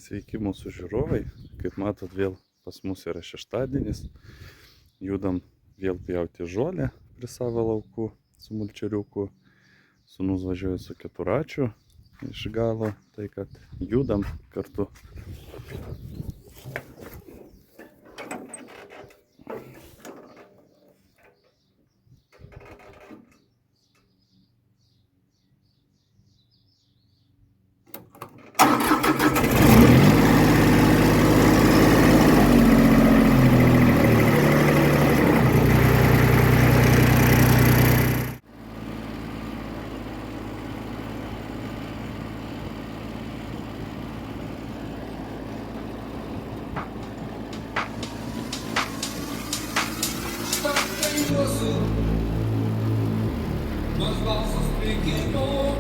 Sveiki mūsų žiūrovai, kaip matot vėl pas mus yra šeštadienis, judam vėl pjauti žolę prie savo laukų su mulčeriuku, sūnus važiuoja su keturračiu iš galo, tai kad judam kartu. Nós balsas pequenos,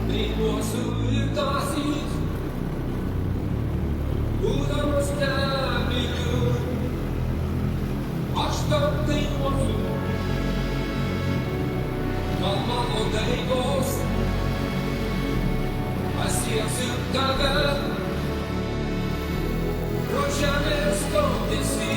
primuosu ir tąsyk, būdamas stebiniu, aš tau dainuosiu, kad mano dainos pasieksiu tave, pro žemės skaudiesi.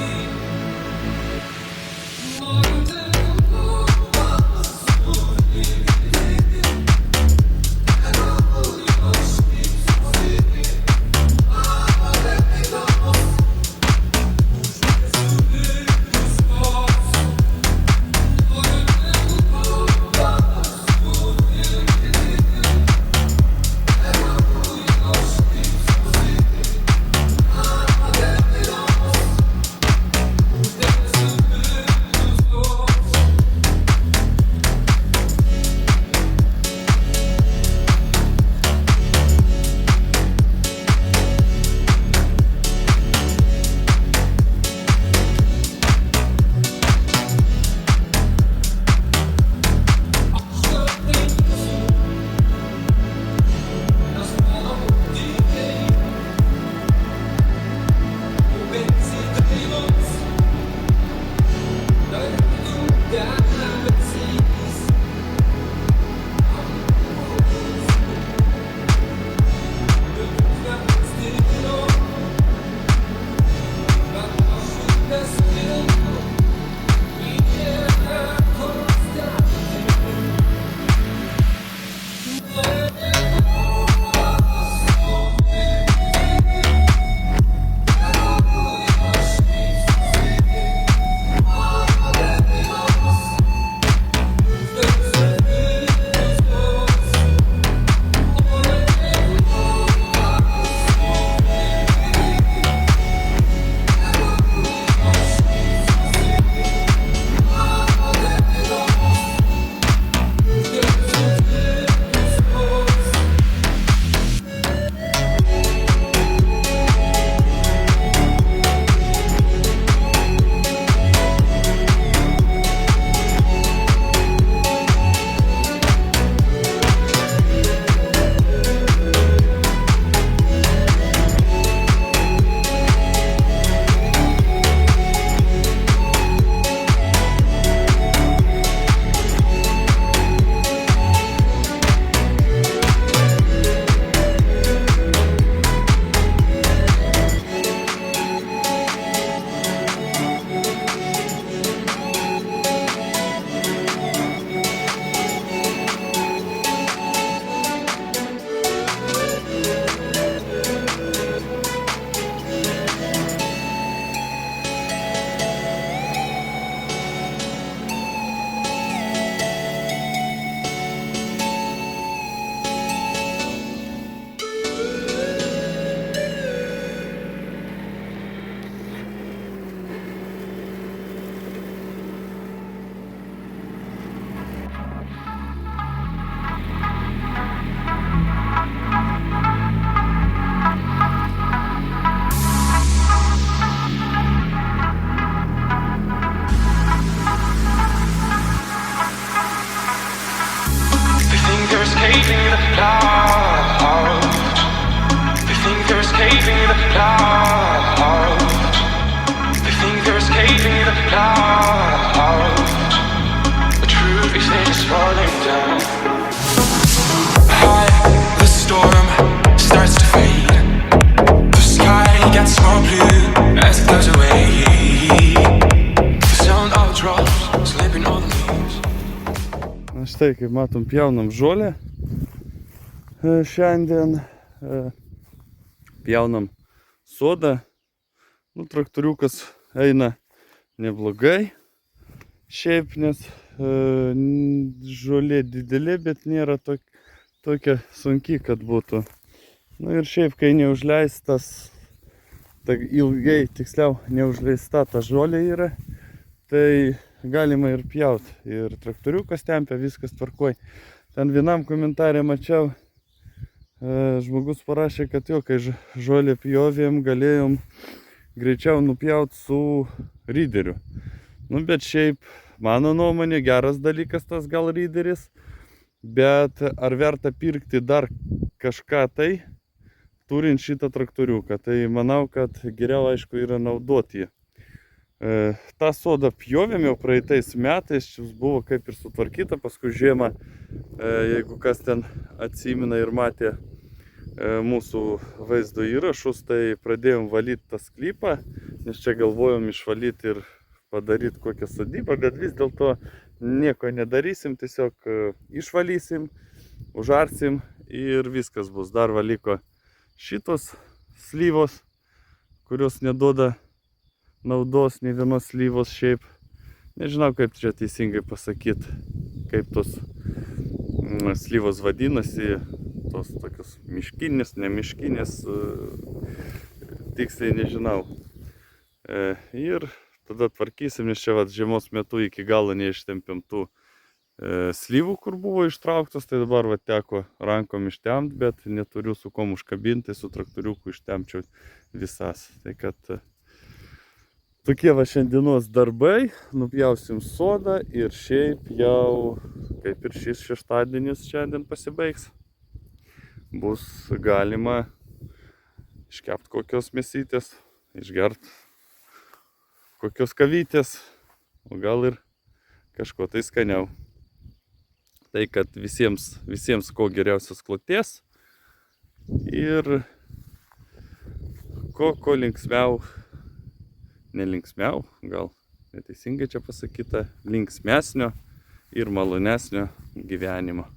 The truth is it is falling down. High, the storm starts to Na štai, kaip matom, pjaunam žolę. Šiandien pjaunam sodą. Nu, traktoriukas eina neblogai. Šiaip, nes žolė didelė, bet nėra tokia sunki, kad būtų. Nu ir šiaip, kai neužleistas, tai ilgai, tiksliau, neužleista ta žolė yra, tai galima ir pjaut. Ir traktoriukas tempia, viskas tvarkoj. Ten vienam komentarė mačiau, žmogus parašė, kad jo, kai žolę pjovėm, galėjom greičiau nupjaut su ryderiu. Nu, bet šiaip, mano nuomonė, geras dalykas tas gal ryderis, bet ar verta pirkti dar kažką tai, turint šitą traktoriuką. Tai manau, kad geriau, aišku, yra naudoti. Ta soda pjovėm jau praeitais metais, čia buvo kaip ir sutvarkyta, paskui žiemą, jeigu kas ten atsimena ir matė mūsų vaizdo įrašus, tai pradėjom valyti tą sklypą, nes čia galvojom išvalyti ir padaryti kokią sodybą, bet vis dėlto nieko nedarysim, tiesiog išvalysim, užarsim ir viskas bus. Dar va liko šitos slyvos, kurios neduoda naudos, nei vienos slyvos šiaip. Nežinau, kaip čia teisingai pasakyti, kaip tos slyvos vadinasi, tos tokios miškinės, nemiškinės, tiksliai nežinau. Ir tada tvarkysim, nes čia žiemos metu iki galo neištempėm tų slyvų, kur buvo ištrauktos, tai dabar teko rankom ištempt, bet neturiu su kom užkabinti, su traktoriuku ištempčiau visas. Tai kad tokie va šiandienos darbai, nupjausim sodą ir šiaip jau, kaip ir šis šeštadienis šiandien pasibaigs, bus galima iškept kokios mėsytės, išgert kokios kavytės, o gal ir kažko tai skaniau. Tai kad visiems ko geriausios kloties ir ko linksmiau, nelinksmiau, gal neteisingai čia pasakyta, linksmesnio ir malonesnio gyvenimo.